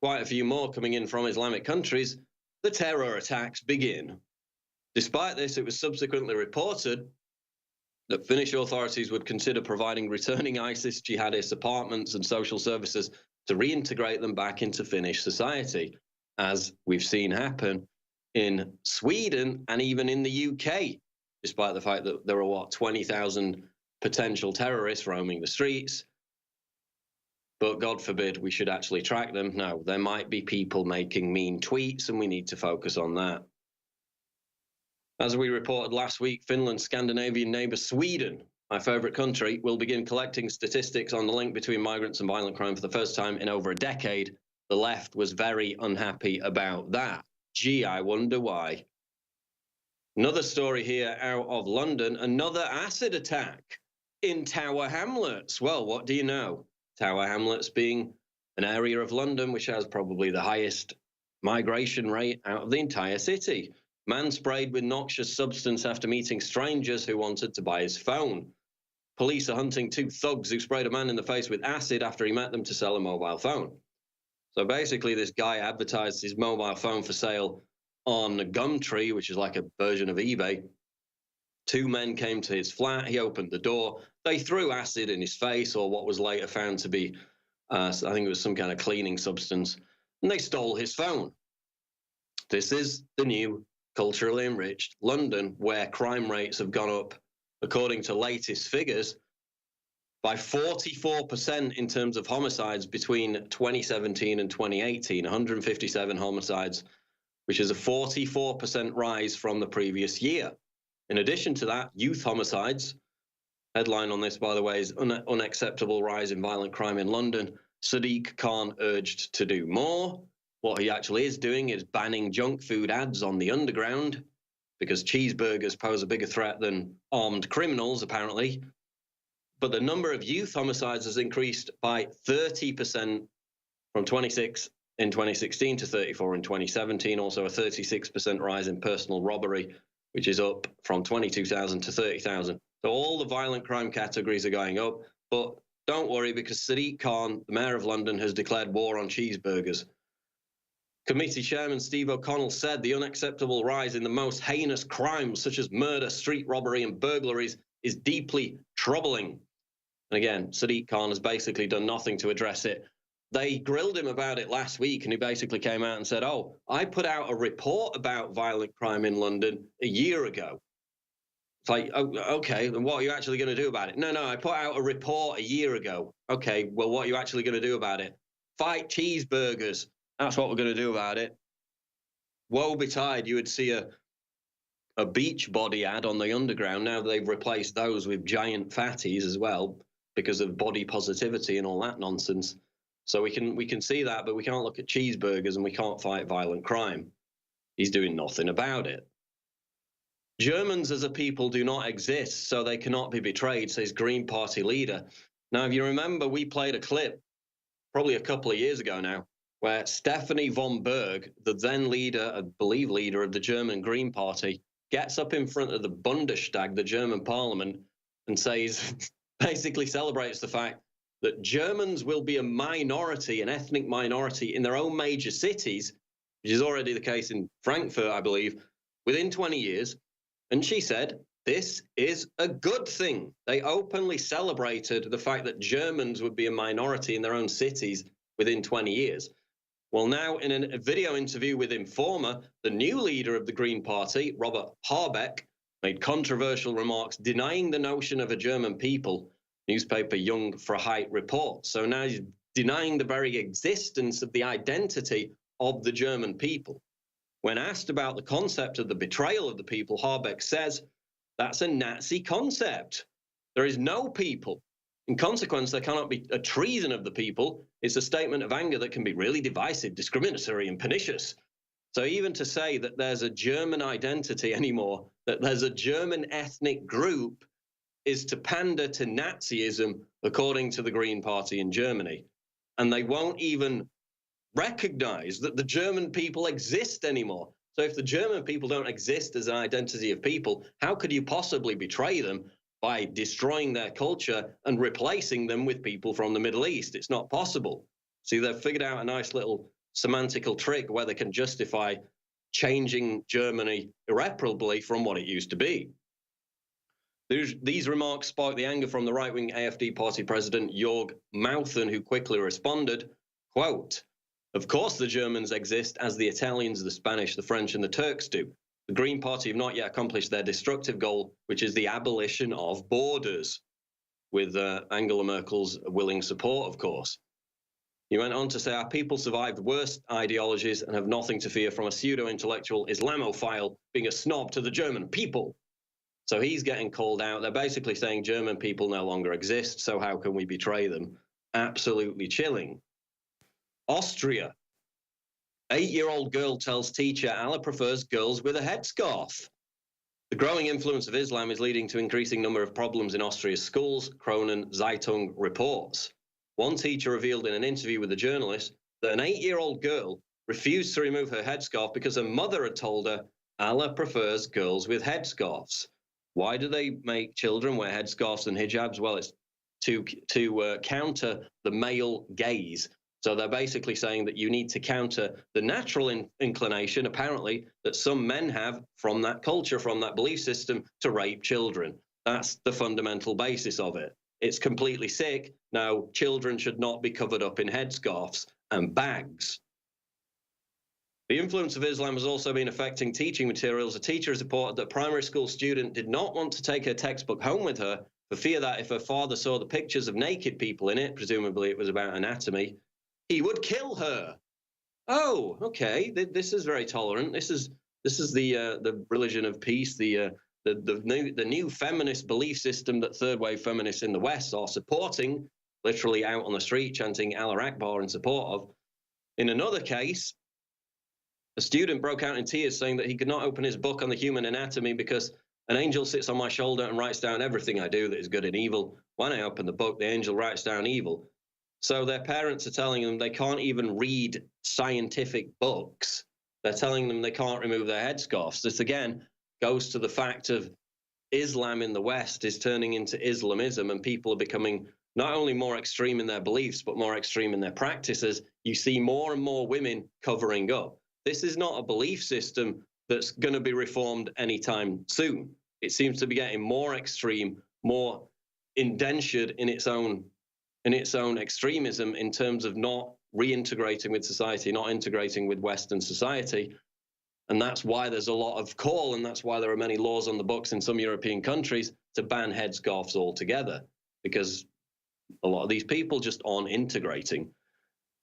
quite a few more coming in from Islamic countries, the terror attacks begin. Despite this, it was subsequently reported that Finnish authorities would consider providing returning ISIS jihadists apartments and social services to reintegrate them back into Finnish society, as we've seen happen in Sweden and even in the UK, despite the fact that there are, 20,000 potential terrorists roaming the streets. But God forbid we should actually track them. No, there might be people making mean tweets, and we need to focus on that. As we reported last week, Finland's Scandinavian neighbor Sweden, my favorite country, will begin collecting statistics on the link between migrants and violent crime for the first time in over a decade. The left was very unhappy about that. Gee, I wonder why. Another story here out of London, another acid attack in Tower Hamlets. Well, what do you know? Tower Hamlets being an area of London which has probably the highest migration rate out of the entire city. Man sprayed with noxious substance after meeting strangers who wanted to buy his phone. Police are hunting two thugs who sprayed a man in the face with acid after he met them to sell a mobile phone. So basically, this guy advertised his mobile phone for sale on Gumtree, which is like a version of eBay. Two men came to his flat. He opened the door. They threw acid in his face, or what was later found to be, I think it was some kind of cleaning substance, and they stole his phone. This is the new culturally enriched London, where crime rates have gone up, according to latest figures, by 44% in terms of homicides between 2017 and 2018, 157 homicides, which is a 44% rise from the previous year. In addition to that, youth homicides, headline on this, by the way, is unacceptable rise in violent crime in London. Sadiq Khan urged to do more. What he actually is doing is banning junk food ads on the underground, because cheeseburgers pose a bigger threat than armed criminals, apparently. But the number of youth homicides has increased by 30% from 26 in 2016 to 34 in 2017. Also a 36% rise in personal robbery, which is up from 22,000 to 30,000. So all the violent crime categories are going up. But don't worry, because Sadiq Khan, the mayor of London, has declared war on cheeseburgers. Committee Chairman Steve O'Connell said the unacceptable rise in the most heinous crimes, such as murder, street robbery, and burglaries, is deeply troubling. And again, Sadiq Khan has basically done nothing to address it. They grilled him about it last week, and he basically came out and said, oh, I put out a report about violent crime in London a year ago. It's like, oh, okay, then what are you actually going to do about it? No, I put out a report a year ago. Okay, well, what are you actually going to do about it? Fight cheeseburgers. That's what we're going to do about it. Woe betide, you would see a beach body ad on the underground. Now they've replaced those with giant fatties as well, because of body positivity and all that nonsense. So we can see that, but we can't look at cheeseburgers and we can't fight violent crime. He's doing nothing about it. Germans as a people do not exist, so they cannot be betrayed, says Green Party leader. Now, if you remember, we played a clip probably a couple of years ago now, where Stephanie von Berg, the then leader, I believe leader of the German Green Party, gets up in front of the Bundestag, the German parliament, and says, basically celebrates the fact that Germans will be a minority, an ethnic minority in their own major cities, which is already the case in Frankfurt, I believe, within 20 years. And she said, this is a good thing. They openly celebrated the fact that Germans would be a minority in their own cities within 20 years. Well, now in a video interview with Informer, the new leader of the Green Party, Robert Habeck, made controversial remarks denying the notion of a German people, newspaper Jung Freiheit reports. So now he's denying the very existence of the identity of the German people. When asked about the concept of the betrayal of the people, Habeck says, that's a Nazi concept. There is no people. In consequence, there cannot be a treason of the people. It's a statement of anger that can be really divisive, discriminatory, and pernicious. So even to say that there's a German identity anymore, that there's a German ethnic group, is to pander to Nazism, according to the Green Party in Germany. And they won't even recognize that the German people exist anymore. So if the German people don't exist as an identity of people, how could you possibly betray them by destroying their culture and replacing them with people from the Middle East? It's not possible. See, they've figured out a nice little semantical trick where they can justify changing Germany irreparably from what it used to be. These remarks sparked the anger from the right-wing AfD party president, Jörg Mauthausen, who quickly responded, quote, of course the Germans exist as the Italians, the Spanish, the French, and the Turks do. The Green Party have not yet accomplished their destructive goal, which is the abolition of borders, with Angela Merkel's willing support, of course. He went on to say, our people survived worse ideologies and have nothing to fear from a pseudo-intellectual Islamophile being a snob to the German people. So he's getting called out. They're basically saying German people no longer exist, so how can we betray them? Absolutely chilling. Austria. 8-year-old girl tells teacher Allah prefers girls with a headscarf. The growing influence of Islam is leading to increasing number of problems in Austria's schools, Kronen Zeitung reports. One teacher revealed in an interview with a journalist that an 8-year-old girl refused to remove her headscarf because her mother had told her Allah prefers girls with headscarves. Why do they make children wear headscarves and hijabs? Well, it's to counter the male gaze. So they're basically saying that you need to counter the natural inclination, apparently, that some men have from that culture, from that belief system, to rape children. That's the fundamental basis of it. It's completely sick. Now, children should not be covered up in headscarves and bags. The influence of Islam has also been affecting teaching materials. A teacher has reported that a primary school student did not want to take her textbook home with her for fear that if her father saw the pictures of naked people in it, presumably it was about anatomy, he would kill her. Oh, okay. This is very tolerant. This is the religion of peace, the new feminist belief system that third wave feminists in the West are supporting, literally out on the street chanting Allah Akbar in support of. In another case, a student broke out in tears saying that he could not open his book on the human anatomy because an angel sits on my shoulder and writes down everything I do that is good and evil. When I open the book, the angel writes down evil. So their parents are telling them they can't even read scientific books. They're telling them they can't remove their headscarves. This, again, goes to the fact of Islam in the West is turning into Islamism, and people are becoming not only more extreme in their beliefs, but more extreme in their practices. You see more and more women covering up. This is not a belief system that's going to be reformed anytime soon. It seems to be getting more extreme, more indentured in its own extremism in terms of not reintegrating with society, not integrating with Western society. And that's why there's a lot of call, and that's why there are many laws on the books in some European countries to ban headscarves altogether, because a lot of these people just aren't integrating.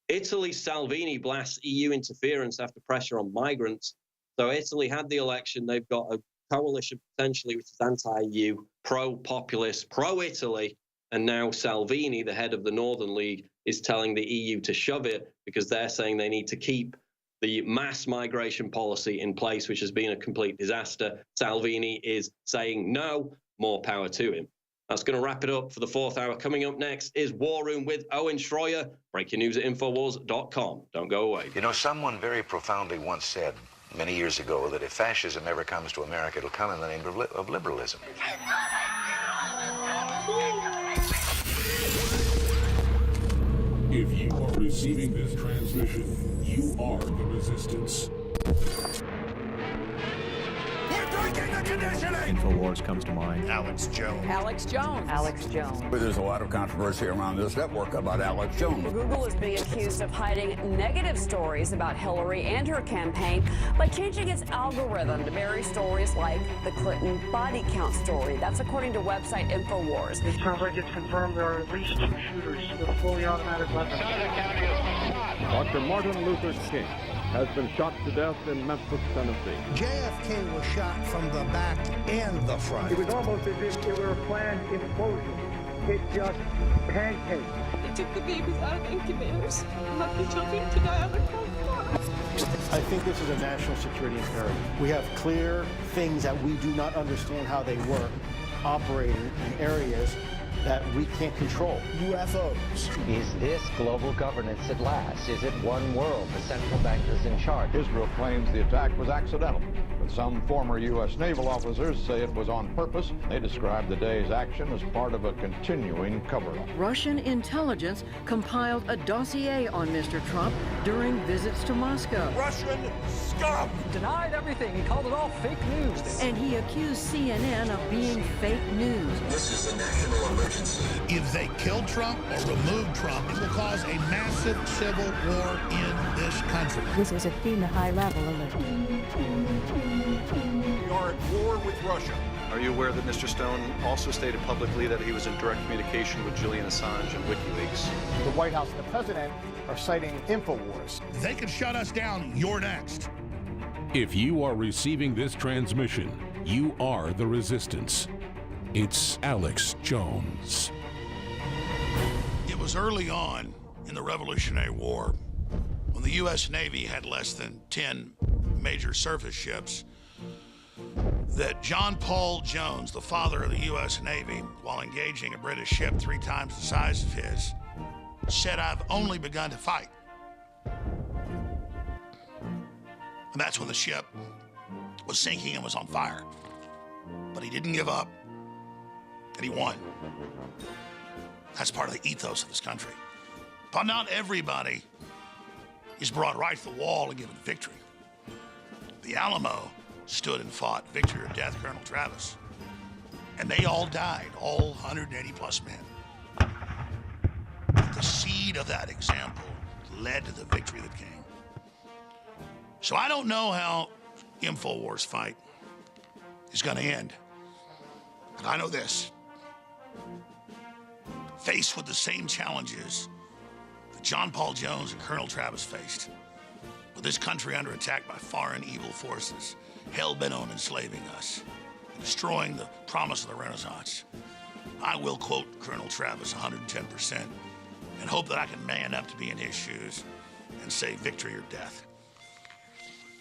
Italy's Salvini blasts EU interference after pressure on migrants. So Italy had the election. They've got a coalition potentially which is anti-EU, pro-populist, pro-Italy. And now Salvini, the head of the Northern League, is telling the EU to shove it because they're saying they need to keep the mass migration policy in place, which has been a complete disaster. Salvini is saying no, more power to him. That's going to wrap it up for the fourth hour. Coming up next is War Room with Owen Schroyer. Breaking news at Infowars.com. Don't go away. You know, someone very profoundly once said many years ago that if fascism ever comes to America, it'll come in the name of liberalism. If you are receiving this transmission, you are the resistance. Infowars comes to mind. Alex Jones. Alex Jones. Alex Jones. There's a lot of controversy around this network about Alex Jones. Google is being accused of hiding negative stories about Hillary and her campaign by changing its algorithm to bury stories like the Clinton body count story. That's according to website Infowars. It sounds like it's confirmed there are at least 2 shooters with fully automatic weapons. Dr. Martin Luther King has been shot to death in Memphis, Tennessee. JFK was shot from the back and the front. It was almost as if it were a planned implosion. It just pancaked. They took the babies out of incubators and left the children to die on the cold floor. I think this is a national security imperative. We have clear things that we do not understand how they work, operating in areas that we can't control. UFOs. Is this global governance at last? Is it one world, the central bankers in charge? Israel claims the attack was accidental, but some former U.S. naval officers say it was on purpose. They describe the day's action as part of a continuing cover-up. Russian intelligence compiled a dossier on Mr. Trump during visits to Moscow. Russian scum! Denied everything. He called it all fake news. And he accused CNN of being fake news. This is a national emergency. If they kill Trump or remove Trump, it will cause a massive civil war in this country. This is a FEMA high-level alert. We are at war with Russia. Are you aware that Mr. Stone also stated publicly that he was in direct communication with Julian Assange and WikiLeaks? The White House and the president are citing InfoWars. They could shut us down. You're next. If you are receiving this transmission, you are the resistance. It's Alex Jones. It was early on in the Revolutionary War when the U.S. Navy had less than 10 major surface ships that John Paul Jones, the father of the U.S. Navy, while engaging a British ship 3 times the size of his, said, "I've only begun to fight." And that's when the ship was sinking and was on fire. But he didn't give up, and he won. That's part of the ethos of this country. But not everybody is brought right to the wall and given victory. The Alamo stood and fought victory or death, Colonel Travis. And they all died, all 180 plus men. But the seed of that example led to the victory that came. So I don't know how InfoWars fight is going to end. But I know this. Faced with the same challenges that John Paul Jones and Colonel Travis faced, with this country under attack by foreign evil forces, hell-bent on enslaving us, and destroying the promise of the Renaissance, I will quote Colonel Travis 110% and hope that I can man up to be in his shoes and say victory or death.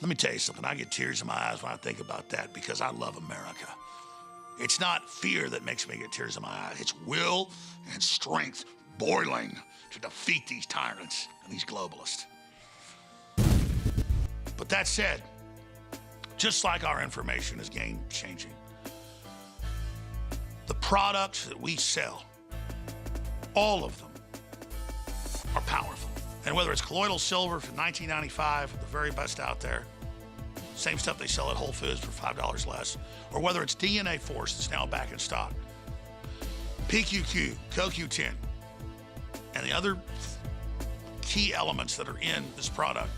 Let me tell you something. I get tears in my eyes when I think about that because I love America. It's not fear that makes me get tears in my eyes. It's will and strength boiling to defeat these tyrants and these globalists. But that said, just like our information is game-changing, the products that we sell, all of them, are powerful. And whether it's colloidal silver from 1995, the very best out there, same stuff they sell at Whole Foods for $5 less, or whether it's DNA Force that's now back in stock, PQQ, CoQ10, and the other key elements that are in this product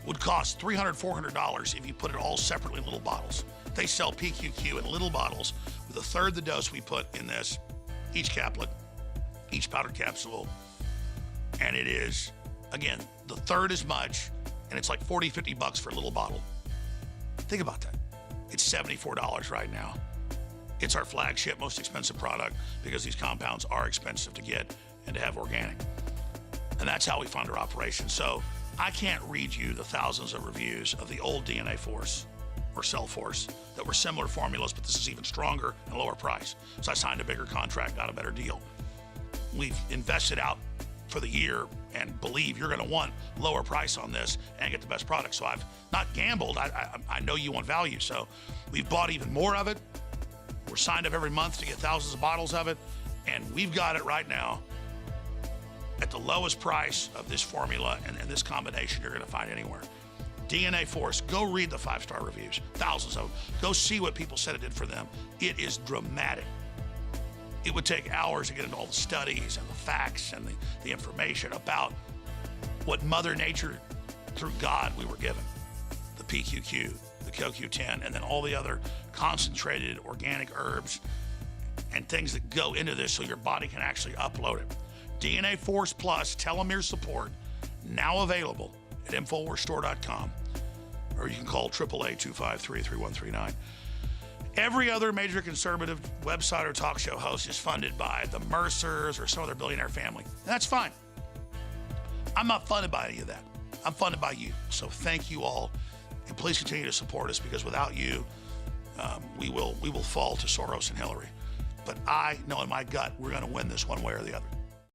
would cost $300, $400 if you put it all separately in little bottles. They sell PQQ in little bottles with a third the dose we put in this, each caplet, each powdered capsule, and it is, again, the third as much, and it's like $40, $50 for a little bottle. Think about that. It's $74 right now. It's our flagship, most expensive product because these compounds are expensive to get and to have organic. And that's how we fund our operation. So I can't read you the thousands of reviews of the old DNA Force or Cell Force that were similar formulas, but this is even stronger and lower price. So I signed a bigger contract, got a better deal. We've invested out for the year and believe you're going to want lower price on this and get the best product. So I've not gambled. I know you want value. So we've bought even more of it. We're signed up every month to get thousands of bottles of it. And we've got it right now at the lowest price of this formula and this combination you're going to find anywhere. DNA Force, go read the 5-star reviews, thousands of them. Go see what people said it did for them. It is dramatic. It would take hours to get into all the studies and the facts and the information about what Mother Nature, through God, we were given. The PQQ, the CoQ10, and then all the other concentrated organic herbs and things that go into this so your body can actually upload it. DNA Force Plus telomere support, now available at InfoWarsStore.com, or you can call 888-253-3139. Every other major conservative website or talk show host is funded by the Mercers or some other billionaire family. And that's fine. I'm not funded by any of that. I'm funded by you. So thank you all, and please continue to support us because without you, we will fall to Soros and Hillary. But I know in my gut we're going to win this one way or the other.